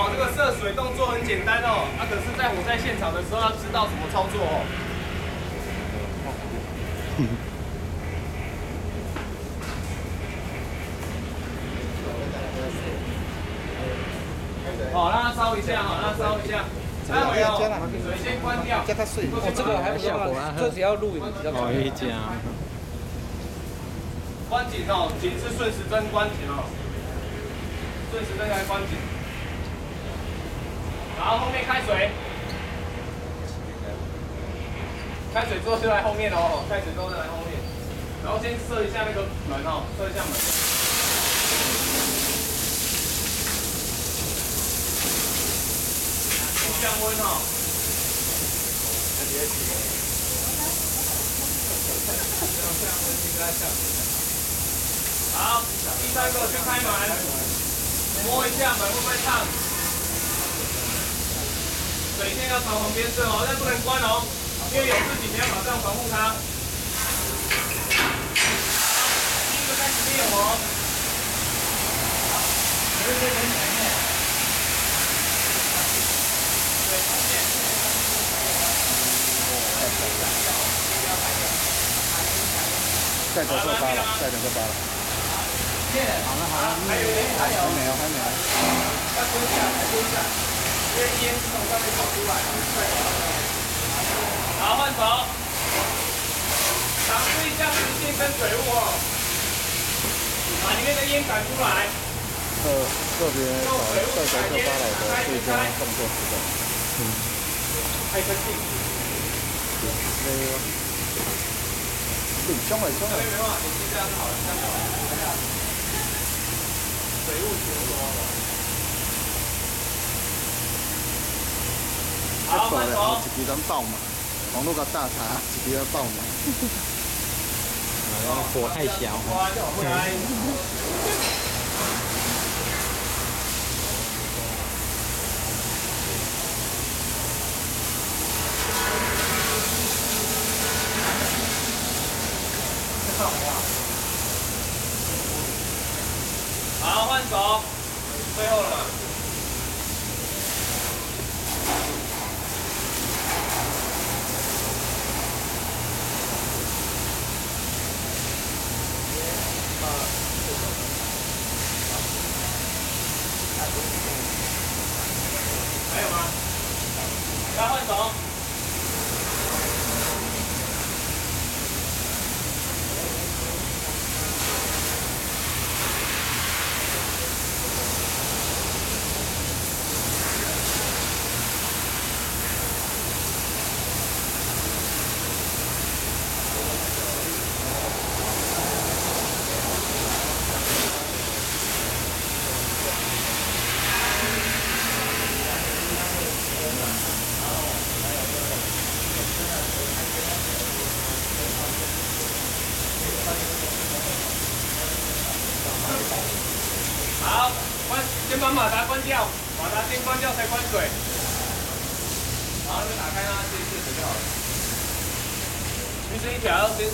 哦，这个涉水动作很简单哦，可是在火灾现场的时候要知道怎么操作哦。好，让它烧一下哈，让它烧一下。待会哦，水先关掉。叫它碎。哦，这个还不错啊，这只要录影比较好。可以讲。关紧哦，紧是顺时针关紧哦，顺时针来关紧。然后后面开水，开水之后就来后面哦，开水之后再来后面。然后先设一下那个门哦，设一下门。降温哦。好，第三个去开门，摸一下门会不会烫？水线要朝旁边射哦，但不能关哦，因为有事情你要马上防护它。第一个开始灭火。再等就发了，再等就发了。好了好了，还没有。要蹲下，再蹲下，因为烟是从上面跑出来。好，换手，尝试一下直线跟水雾哦，把里面的烟赶出来。特别找在角色发来的最佳动作指导。开喷剂。凶了。没办法，你这样就好了，这样就好了。水雾全多了。好，换手。一支咱爆嘛，网络个大茶，一支要爆嘛。火太小。好，换手，最后了嘛。还有吗？再换手。好，先把马达关掉，马达先关掉才关水，然后就打开让它自己泄水就好了。鱼是一条，先。